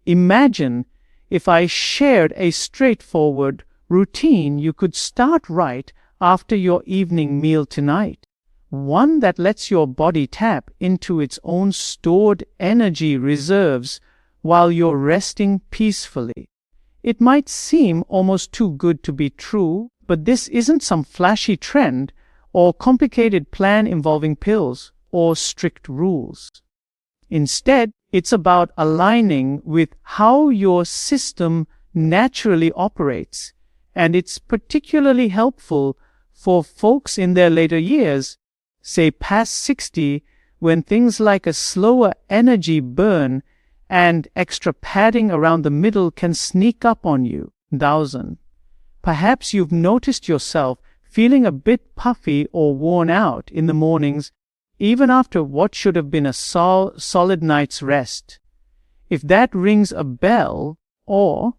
Imagine if I shared a straightforward routine you could start right after your evening meal tonight. One that lets your body tap into its own stored energy reserves while you're resting peacefully. It might seem almost too good to be true, but this isn't some flashy trend or complicated plan involving pills or strict rules. Instead, it's about aligning with how your system naturally operates, and it's particularly helpful for folks in their later years, say past 60, when things like a slower energy burn and extra padding around the middle can sneak up on you. 1000. Perhaps you've noticed yourself feeling a bit puffy or worn out in the mornings, even after what should have been a solid night's rest. If that rings a bell, or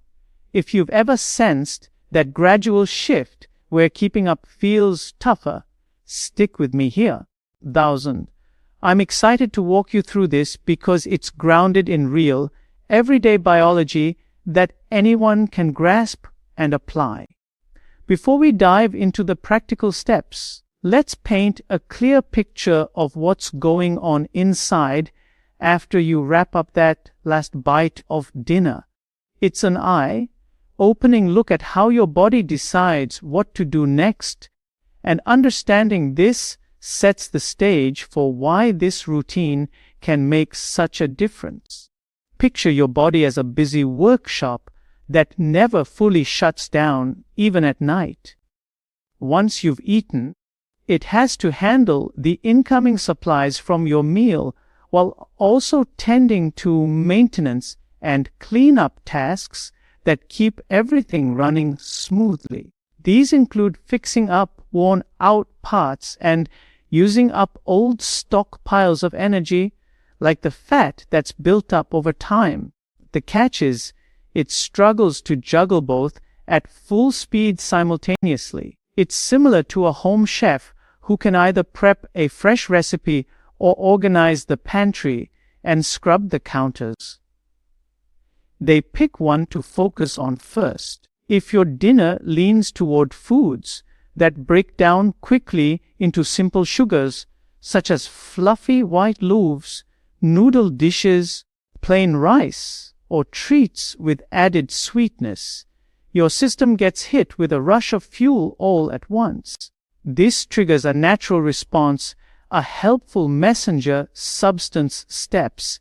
if you've ever sensed that gradual shift where keeping up feels tougher, stick with me here. 1000. I'm excited to walk you through this because it's grounded in real, everyday biology that anyone can grasp and apply. Before we dive into the practical steps, let's paint a clear picture of what's going on inside after you wrap up that last bite of dinner. It's an eye-opening look at how your body decides what to do next, and understanding this sets the stage for why this routine can make such a difference. Picture your body as a busy workshop that never fully shuts down, even at night. Once you've eaten, it has to handle the incoming supplies from your meal while also tending to maintenance and cleanup tasks that keep everything running smoothly. These include fixing up worn-out parts and using up old stockpiles of energy, like the fat that's built up over time. The catch is, it struggles to juggle both at full speed simultaneously. It's similar to a home chef who can either prep a fresh recipe or organize the pantry and scrub the counters. They pick one to focus on first. If your dinner leans toward foods that break down quickly into simple sugars, such as fluffy white loaves, noodle dishes, plain rice, or treats with added sweetness, your system gets hit with a rush of fuel all at once. This triggers a natural response, a helpful messenger substance steps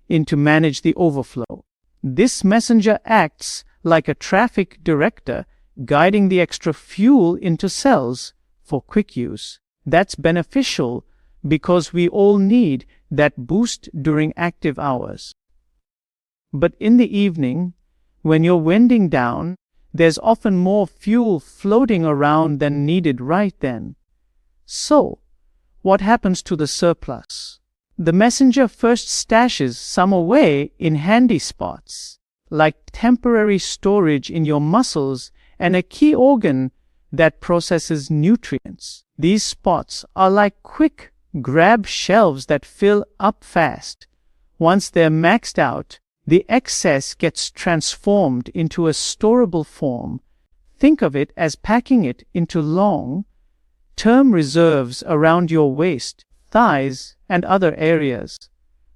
in to manage the overflow. This messenger acts like a traffic director, guiding the extra fuel into cells for quick use. That's beneficial because we all need that boost during active hours. But in the evening, when you're winding down, there's often more fuel floating around than needed right then. So, what happens to the surplus? The messenger first stashes some away in handy spots, like temporary storage in your muscles and a key organ that processes nutrients. These spots are like quick grab shelves that fill up fast. Once they're maxed out, the excess gets transformed into a storable form. Think of it as packing it into long-term reserves around your waist, thighs, and other areas.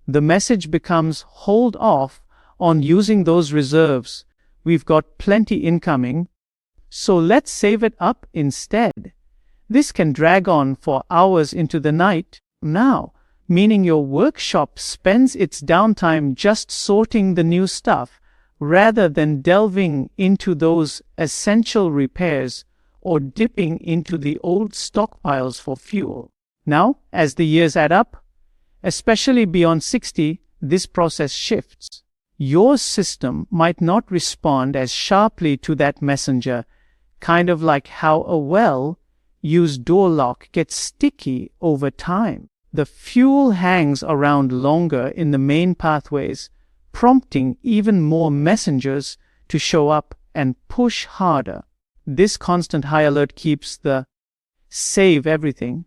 The message becomes, hold off on using those reserves. We've got plenty incoming, so let's save it up instead. This can drag on for hours into the night now, meaning your workshop spends its downtime just sorting the new stuff rather than delving into those essential repairs or dipping into the old stockpiles for fuel. Now, as the years add up, especially beyond 60, this process shifts. Your system might not respond as sharply to that messenger, kind of like how a well-used door lock gets sticky over time. The fuel hangs around longer in the main pathways, prompting even more messengers to show up and push harder. This constant high alert keeps the save everything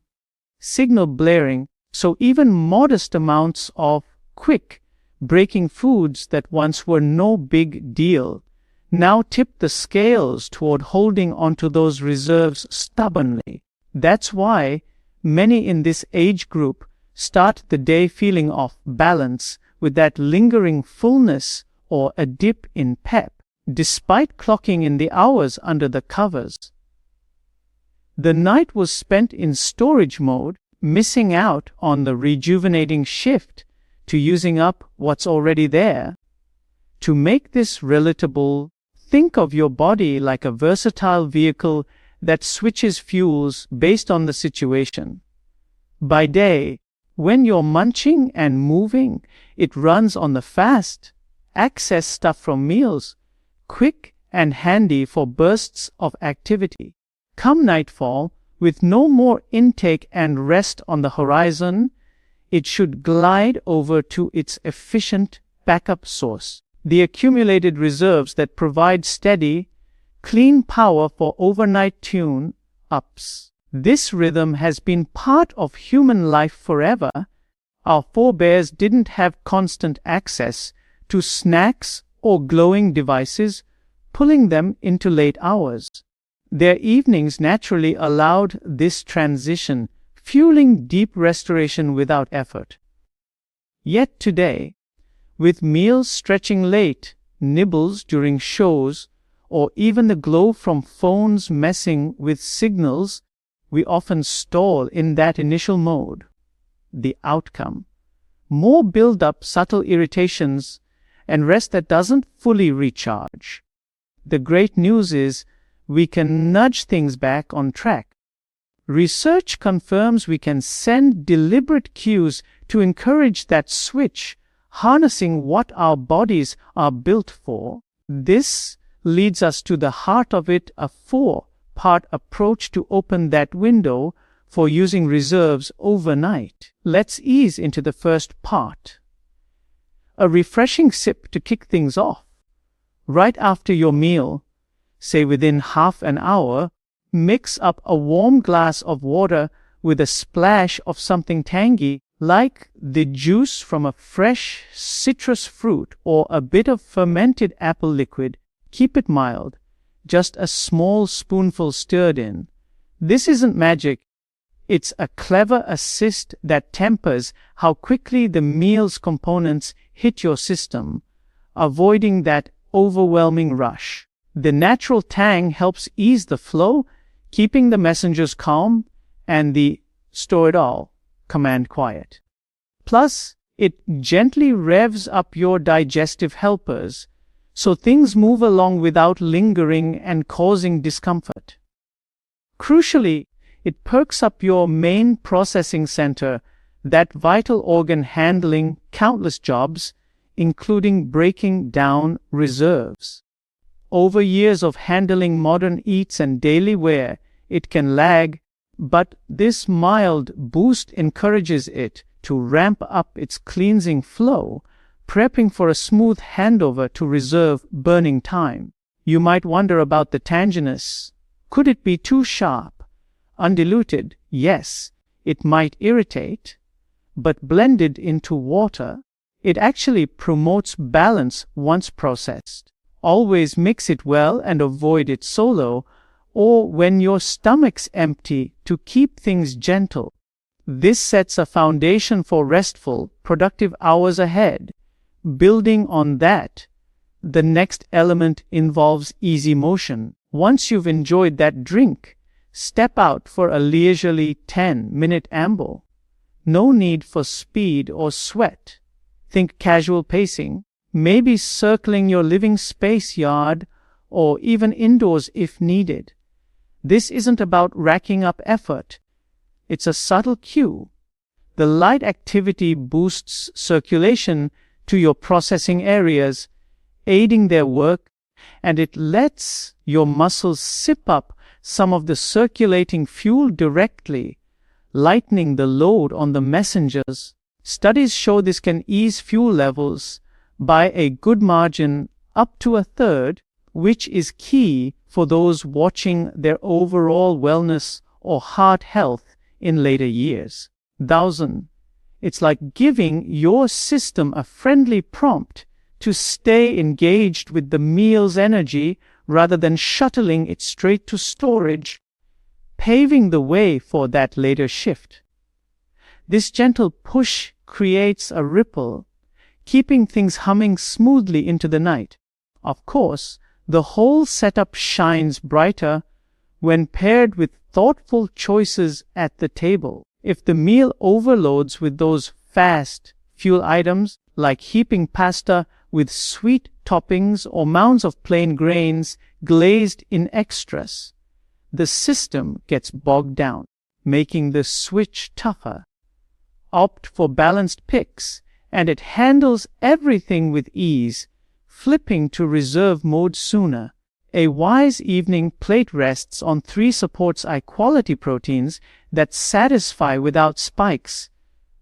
signal blaring, so even modest amounts of quick breaking foods that once were no big deal now tip the scales toward holding onto those reserves stubbornly. That's why many in this age group start the day feeling off balance with that lingering fullness or a dip in pep, despite clocking in the hours under the covers. The night was spent in storage mode, missing out on the rejuvenating shift to using up what's already there. To make this relatable, think of your body like a versatile vehicle that switches fuels based on the situation. By day, when you're munching and moving, it runs on the fast, access stuff from meals, quick and handy for bursts of activity. Come nightfall, with no more intake and rest on the horizon, it should glide over to its efficient backup source, the accumulated reserves that provide steady, clean power for overnight tune-ups. This rhythm has been part of human life forever. Our forebears didn't have constant access to snacks or glowing devices, pulling them into late hours. Their evenings naturally allowed this transition, fueling deep restoration without effort. Yet today, with meals stretching late, nibbles during shows, or even the glow from phones messing with signals, we often stall in that initial mode. The outcome: more build-up, subtle irritations, and rest that doesn't fully recharge. The great news is we can nudge things back on track. Research confirms we can send deliberate cues to encourage that switch, harnessing what our bodies are built for. This leads us to the heart of it, a 4-part approach to open that window for using reserves overnight. Let's ease into the first part. A refreshing sip to kick things off. Right after your meal, say within half an hour, mix up a warm glass of water with a splash of something tangy, like the juice from a fresh citrus fruit or a bit of fermented apple liquid. Keep it mild, just a small spoonful stirred in. This isn't magic. It's a clever assist that tempers how quickly the meal's components hit your system, avoiding that overwhelming rush. The natural tang helps ease the flow, keeping the messengers calm and the store it all command quiet. Plus, it gently revs up your digestive helpers, so things move along without lingering and causing discomfort. Crucially, it perks up your main processing center, that vital organ handling countless jobs, including breaking down reserves. Over years of handling modern eats and daily wear, it can lag, but this mild boost encourages it to ramp up its cleansing flow, prepping for a smooth handover to reserve burning time. You might wonder about the tanginess. Could it be too sharp? Undiluted, yes, it might irritate, but blended into water, it actually promotes balance once processed. Always mix it well and avoid it solo, or when your stomach's empty, to keep things gentle. This sets a foundation for restful, productive hours ahead. Building on that, the next element involves easy motion. Once you've enjoyed that drink, step out for a leisurely 10-minute amble. No need for speed or sweat. Think casual pacing, maybe circling your living space yard, or even indoors if needed. This isn't about racking up effort. It's a subtle cue. The light activity boosts circulation to your processing areas, aiding their work, and it lets your muscles sip up some of the circulating fuel directly, lightening the load on the messengers. Studies show this can ease fuel levels by a good margin, up to a third, which is key for those watching their overall wellness or heart health in later years. 1000. It's like giving your system a friendly prompt to stay engaged with the meal's energy rather than shuttling it straight to storage, paving the way for that later shift. This gentle push creates a ripple, keeping things humming smoothly into the night. Of course, the whole setup shines brighter when paired with thoughtful choices at the table. If the meal overloads with those fast fuel items like heaping pasta with sweet toppings or mounds of plain grains glazed in extras, the system gets bogged down, making the switch tougher. Opt for balanced picks, and it handles everything with ease, flipping to reserve mode sooner. A wise evening plate rests on 3 supports high-quality proteins that satisfy without spikes,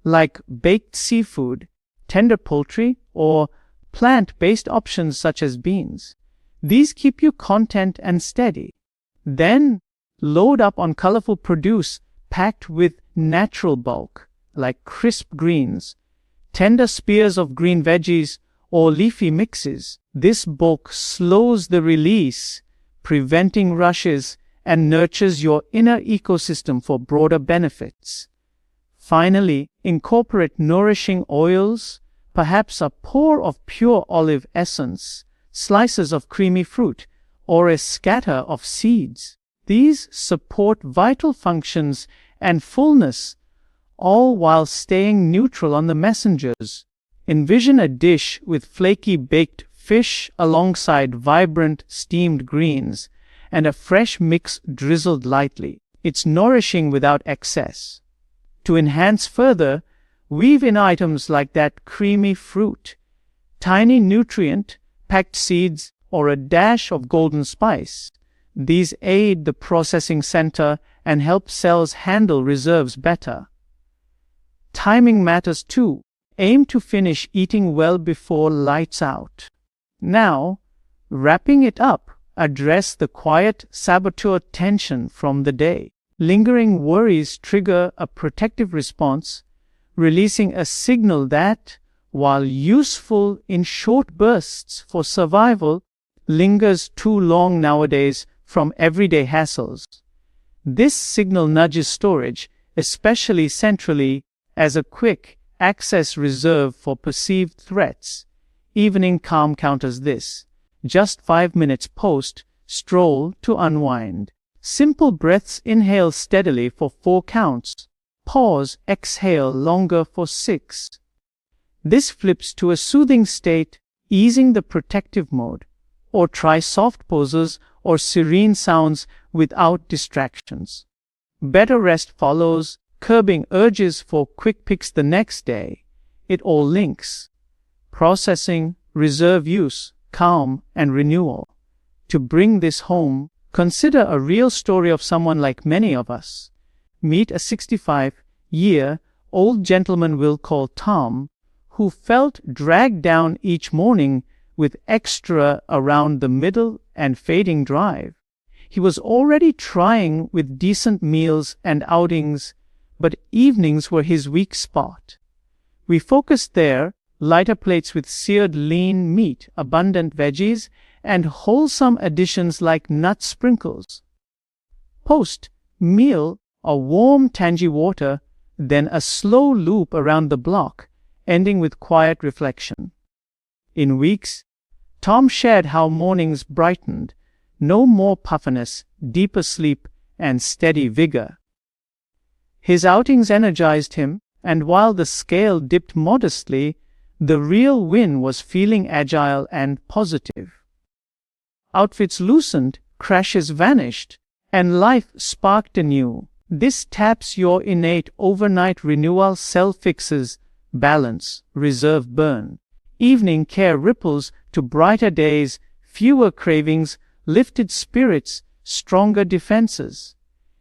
like baked seafood, tender poultry, or plant-based options such as beans. These keep you content and steady. Then, load up on colorful produce packed with natural bulk, like crisp greens, tender spears of green veggies, or leafy mixes. This bulk slows the release, preventing rushes, and nurtures your inner ecosystem for broader benefits. Finally, incorporate nourishing oils, perhaps a pour of pure olive essence, slices of creamy fruit, or a scatter of seeds. These support vital functions and fullness, all while staying neutral on the messengers. Envision a dish with flaky baked fish alongside vibrant steamed greens and a fresh mix drizzled lightly. It's nourishing without excess. To enhance further, weave in items like that creamy fruit, tiny nutrient-packed seeds, or a dash of golden spice. These aid the processing center and help cells handle reserves better. Timing matters too. Aim to finish eating well before lights out. Now, wrapping it up, address the quiet saboteur tension from the day. Lingering worries trigger a protective response, releasing a signal that, while useful in short bursts for survival, lingers too long nowadays from everyday hassles. This signal nudges storage, especially centrally, as a quick access reserve for perceived threats. Evening calm counters this. Just 5 minutes post, stroll to unwind. Simple breaths: inhale steadily for 4 counts. Pause, exhale longer for 6. This flips to a soothing state, easing the protective mode. Or try soft poses or serene sounds without distractions. Better rest follows, curbing urges for quick picks the next day. It all links. Processing, reserve use, calm, and renewal. To bring this home, consider a real story of someone like many of us. Meet a 65-year-old gentleman we'll call Tom, who felt dragged down each morning with extra around the middle and fading drive. He was already trying with decent meals and outings, but evenings were his weak spot. We focused there, lighter plates with seared lean meat, abundant veggies, and wholesome additions like nut sprinkles. Post-meal, a warm tangy water, then a slow loop around the block, ending with quiet reflection. In weeks, Tom shared how mornings brightened. No more puffiness, deeper sleep, and steady vigor. His outings energized him, and while the scale dipped modestly, the real win was feeling agile and positive. Outfits loosened, crashes vanished, and life sparked anew. This taps your innate overnight renewal: cell fixes, balance, reserve burn. Evening care ripples to brighter days, fewer cravings, lifted spirits, stronger defenses.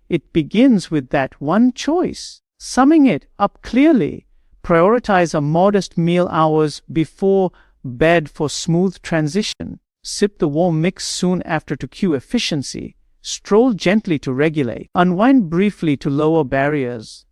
It begins with that one choice. Summing it up clearly, prioritize a modest meal hours before bed for smooth transition. Sip the warm mix soon after to cue efficiency. Stroll gently to regulate. Unwind briefly to lower barriers.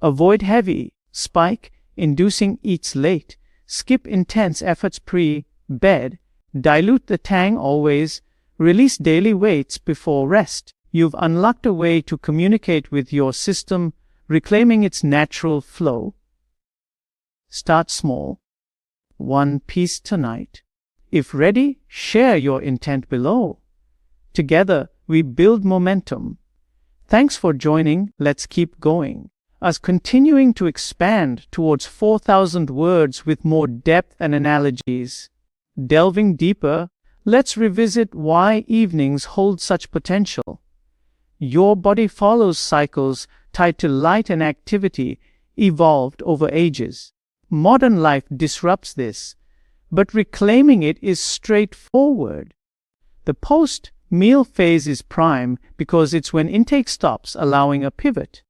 Avoid heavy, spike, inducing eats late, skip intense efforts pre-bed, dilute the tang always, release daily weights before rest. You've unlocked a way to communicate with your system, reclaiming its natural flow. Start small. 1 piece tonight. If ready, share your intent below. Together, we build momentum. Thanks for joining. Let's keep going. Us continuing to expand towards 4,000 words with more depth and analogies. Delving deeper, let's revisit why evenings hold such potential. Your body follows cycles tied to light and activity, evolved over ages. Modern life disrupts this, but reclaiming it is straightforward. The post-meal phase is prime because it's when intake stops, allowing a pivot.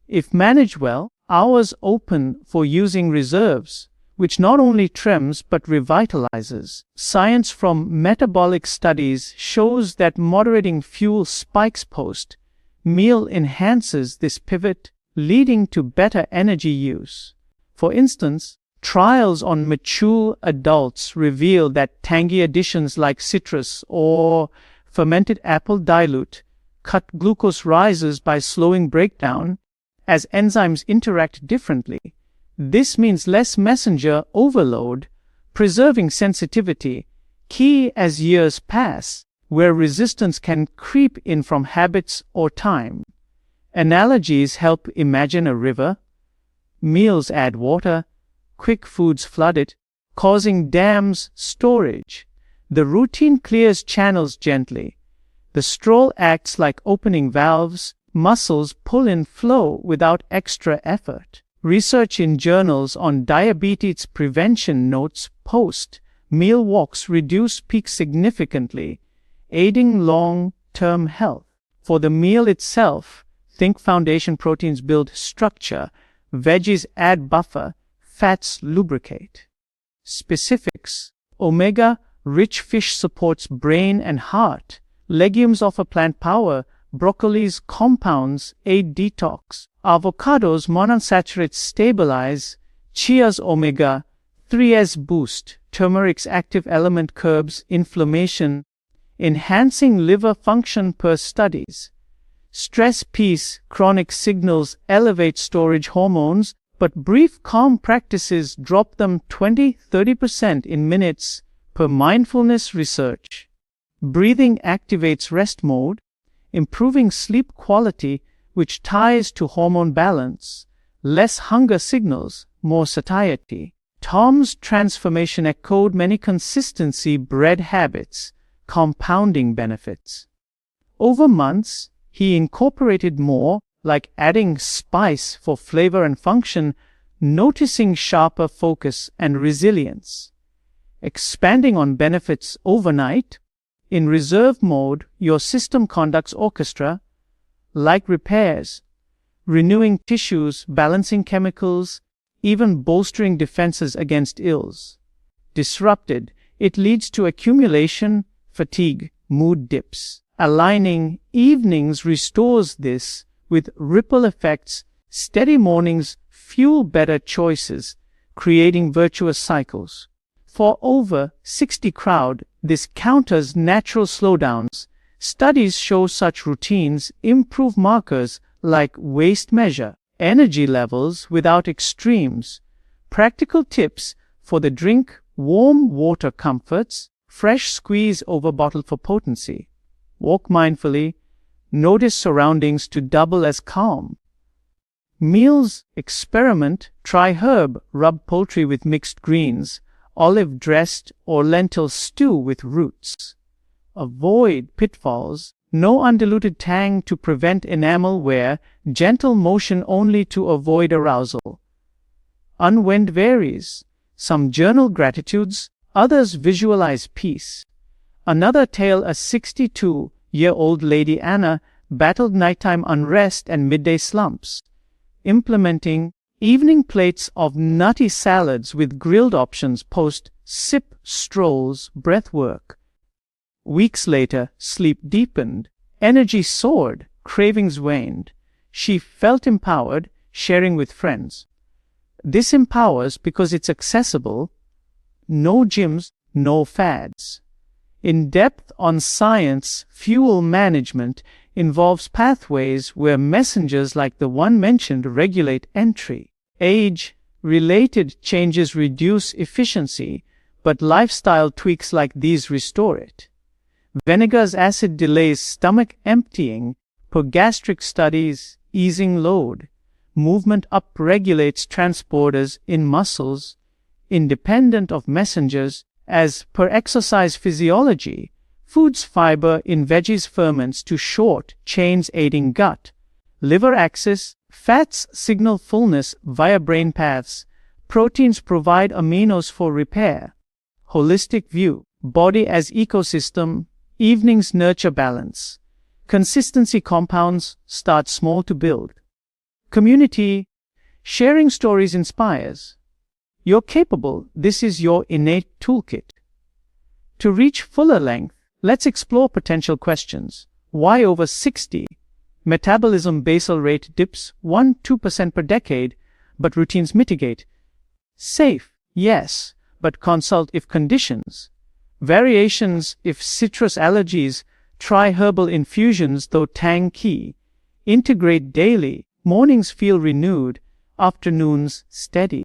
If managed well, hours open for using reserves, which not only trims but revitalizes. Science from metabolic studies shows that moderating fuel spikes post-meal enhances this pivot, leading to better energy use. For instance, trials on mature adults reveal that tangy additions like citrus or fermented apple dilute cut glucose rises by slowing breakdown as enzymes interact differently. This means less messenger overload, preserving sensitivity, key as years pass, where resistance can creep in from habits or time. Analogies help imagine a river. Meals add water, quick foods flood it, causing dams storage. The routine clears channels gently. The stroll acts like opening valves, muscles pull in flow without extra effort. Research in journals on diabetes prevention notes post-meal walks reduce peaks significantly, aiding long-term health. For the meal itself, think foundation proteins build structure, veggies add buffer, fats lubricate. Specifics: omega-rich fish supports brain and heart, legumes offer plant power, broccoli's compounds aid detox, avocados monounsaturates stabilize, chia's omega-3s boost, turmeric's active element curbs inflammation, enhancing liver function per studies. Stress peace, chronic signals elevate storage hormones, but brief calm practices drop them 20-30% in minutes per mindfulness research. Breathing activates rest mode, improving sleep quality, which ties to hormone balance. Less hunger signals, more satiety. Tom's transformation echoed many consistency bred habits, compounding benefits. Over months, he incorporated more, like adding spice for flavor and function, noticing sharper focus and resilience. Expanding on benefits overnight, in reserve mode, your system conducts orchestra, like repairs, renewing tissues, balancing chemicals, even bolstering defenses against ills. Disrupted, it leads to accumulation, fatigue, mood dips. Aligning evenings restores this with ripple effects. Steady mornings fuel better choices, creating virtuous cycles. For over 60 crowd, this counters natural slowdowns. Studies show such routines improve markers like waist measure, energy levels without extremes. Practical tips for the drink: warm water comforts, fresh squeeze over bottle for potency. Walk mindfully, notice surroundings to double as calm. Meals experiment: try herb, rub poultry with mixed greens, olive dressed or lentil stew with roots. Avoid pitfalls: no undiluted tang to prevent enamel wear, gentle motion only to avoid arousal. Unwind varies: some journal gratitudes, others visualize peace. Another tale: a 62-year-old lady Anna battled nighttime unrest and midday slumps, implementing evening plates of nutty salads with grilled options post-sip strolls, breath work. Weeks later, sleep deepened, energy soared, cravings waned. She felt empowered, sharing with friends. This empowers because it's accessible, no gyms, no fads. In depth on science, fuel management involves pathways where messengers like the one mentioned regulate entry. Age-related changes reduce efficiency, but lifestyle tweaks like these restore it. Vinegar's acid delays stomach emptying per gastric studies, easing load. Movement upregulates transporters in muscles, independent of messengers, as per exercise physiology. Food's fiber in veggies ferments to short chains aiding gut. Liver axis, fats signal fullness via brain paths. Proteins provide aminos for repair. Holistic view, body as ecosystem, evenings nurture balance. Consistency compounds, start small to build. Community, sharing stories inspires. You're capable, this is your innate toolkit. To reach fuller length, let's explore potential questions. Why over 60? Metabolism basal rate dips 1-2% per decade, but routines mitigate. Safe, yes, but consult if conditions. Variations if citrus allergies, try herbal infusions though tang key. Integrate daily, mornings feel renewed, afternoons steady.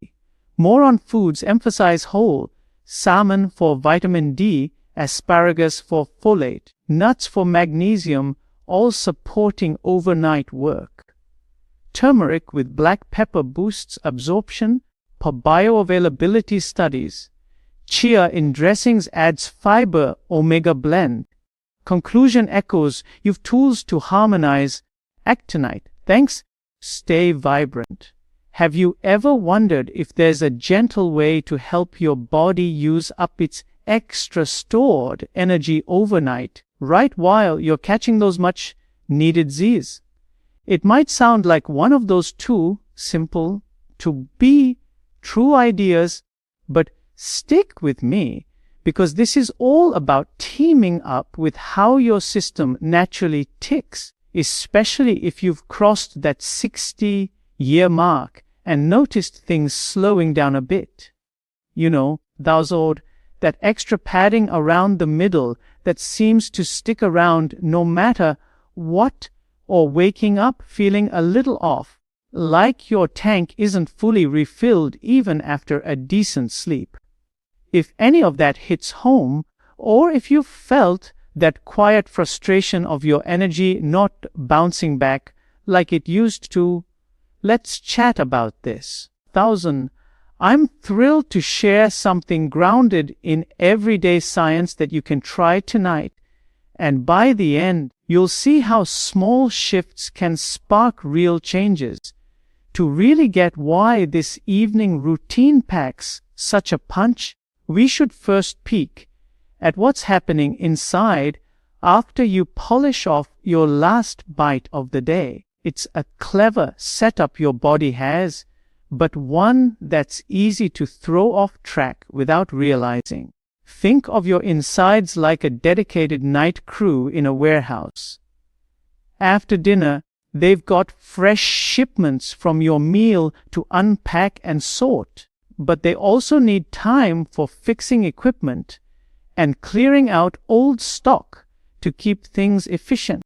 More on foods emphasize whole, salmon for vitamin D, asparagus for folate, nuts for magnesium, all supporting overnight work. Turmeric with black pepper boosts absorption per bioavailability studies. Chia in dressings adds fiber omega blend. Conclusion echoes, you've tools to harmonize. Actinite, thanks. Stay vibrant. Have you ever wondered if there's a gentle way to help your body use up its extra stored energy overnight, right while you're catching those much needed Z's? It might sound like one of those too simple to be true ideas, but stick with me, because this is all about teaming up with how your system naturally ticks, especially if you've crossed that 60-year mark and noticed things slowing down a bit. You know, those old, that extra padding around the middle that seems to stick around no matter what, or waking up feeling a little off, like your tank isn't fully refilled even after a decent sleep. If any of that hits home, or if you felt that quiet frustration of your energy not bouncing back like it used to, let's chat about this. I'm thrilled to share something grounded in everyday science that you can try tonight, and by the end, you'll see how small shifts can spark real changes. To really get why this evening routine packs such a punch, we should first peek at what's happening inside after you polish off your last bite of the day. It's a clever setup your body has, but one that's easy to throw off track without realizing. Think of your insides like a dedicated night crew in a warehouse. After dinner, they've got fresh shipments from your meal to unpack and sort, but they also need time for fixing equipment and clearing out old stock to keep things efficient.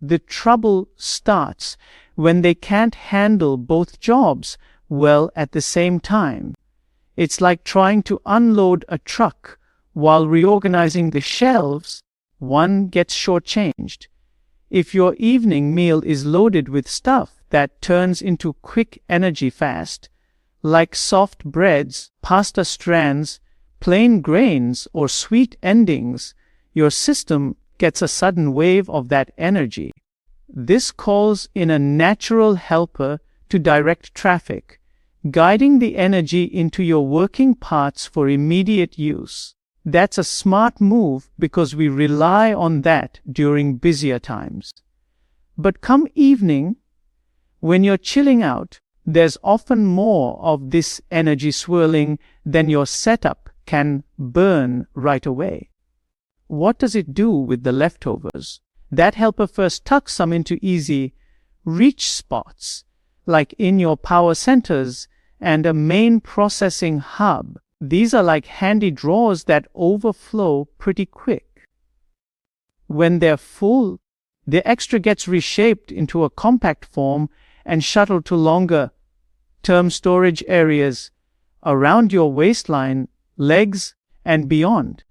The trouble starts when they can't handle both jobs well at the same time. It's like trying to unload a truck while reorganizing the shelves. One gets shortchanged. If your evening meal is loaded with stuff that turns into quick energy fast, like soft breads, pasta strands, plain grains, or sweet endings, your system gets a sudden wave of that energy. This calls in a natural helper to direct traffic, guiding the energy into your working parts for immediate use. That's a smart move because we rely on that during busier times. But come evening, when you're chilling out, there's often more of this energy swirling than your setup can burn right away. What does it do with the leftovers? That helper first tucks some into easy reach spots, like in your power centers, and a main processing hub. These are like handy drawers that overflow pretty quick. When they're full, the extra gets reshaped into a compact form and shuttled to longer-term storage areas around your waistline, legs, and beyond.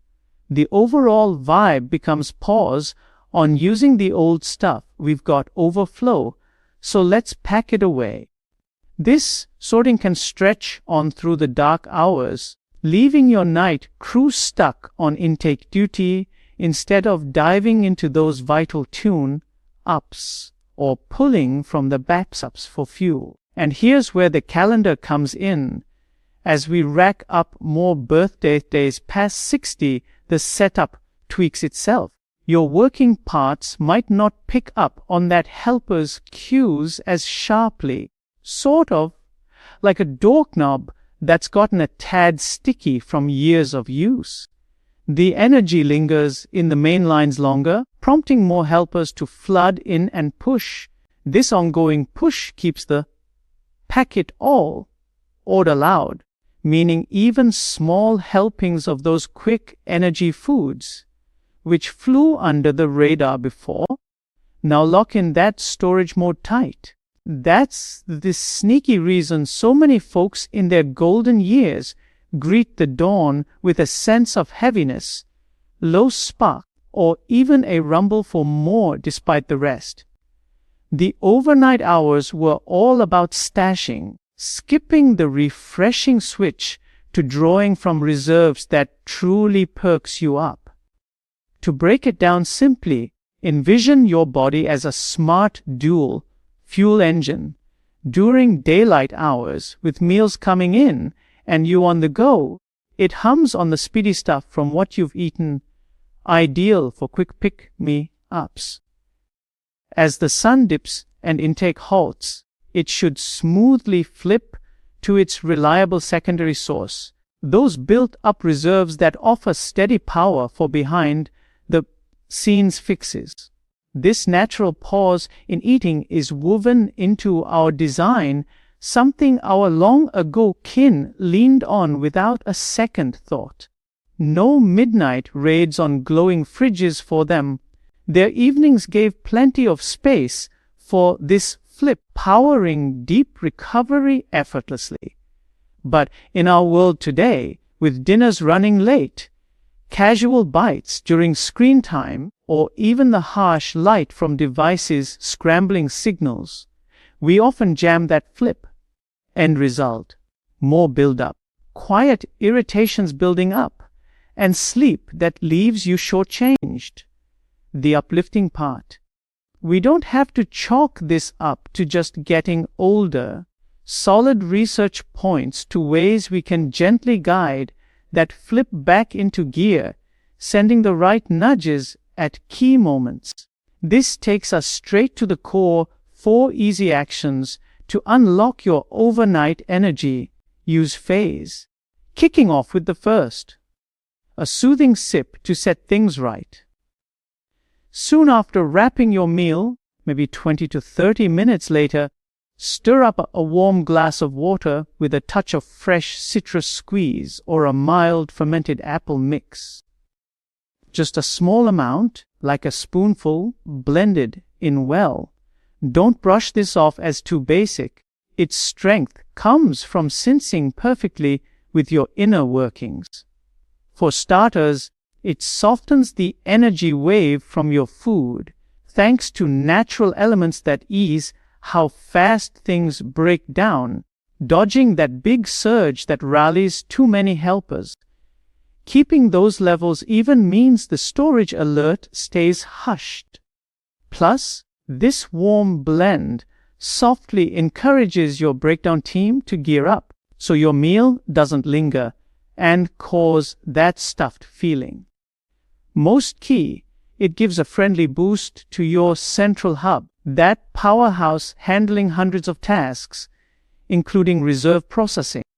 The overall vibe becomes pause on using the old stuff. We've got overflow, so let's pack it away. This sorting can stretch on through the dark hours, leaving your night crew stuck on intake duty instead of diving into those vital tune-ups or pulling from the backups for fuel. And here's where the calendar comes in. As we rack up more birthday days past 60, the setup tweaks itself. Your working parts might not pick up on that helper's cues as sharply, sort of like a doorknob that's gotten a tad sticky from years of use. The energy lingers in the main lines longer, prompting more helpers to flood in and push. This ongoing push keeps the pack it all order loud, meaning even small helpings of those quick energy foods, which flew under the radar before, now lock in that storage mode tight. That's the sneaky reason so many folks in their golden years greet the dawn with a sense of heaviness, low spark, or even a rumble for more despite the rest. The overnight hours were all about stashing, skipping the refreshing switch to drawing from reserves that truly perks you up. To break it down simply, envision your body as a smart dual fuel engine. During daylight hours, with meals coming in and you on the go, it hums on the speedy stuff from what you've eaten, ideal for quick pick-me-ups. As the sun dips and intake halts, it should smoothly flip to its reliable secondary source, those built-up reserves that offer steady power for behind-the-scenes fixes. This natural pause in eating is woven into our design, something our long-ago kin leaned on without a second thought. No midnight raids on glowing fridges for them. Their evenings gave plenty of space for this flip, powering deep recovery effortlessly. But in our world today, with dinners running late, casual bites during screen time, or even the harsh light from devices scrambling signals, we often jam that flip. End result: more build-up, quiet irritations building up, and sleep that leaves you shortchanged. The uplifting part: we don't have to chalk this up to just getting older. Solid research points to ways we can gently guide that flip back into gear, sending the right nudges at key moments. This takes us straight to the core 4 easy actions to unlock your overnight energy use phase. Kicking off with the first: a soothing sip to set things right. Soon after wrapping your meal, maybe 20 to 30 minutes later, stir up a warm glass of water with a touch of fresh citrus squeeze or a mild fermented apple mix. Just a small amount, like a spoonful, blended in well. Don't brush this off as too basic. Its strength comes from syncing perfectly with your inner workings. For starters, it softens the energy wave from your food, thanks to natural elements that ease how fast things break down, dodging that big surge that rallies too many helpers. Keeping those levels even means the storage alert stays hushed. Plus, this warm blend softly encourages your breakdown team to gear up, so your meal doesn't linger and cause that stuffed feeling. Most key, it gives a friendly boost to your central hub, that powerhouse handling hundreds of tasks, including reserve processing.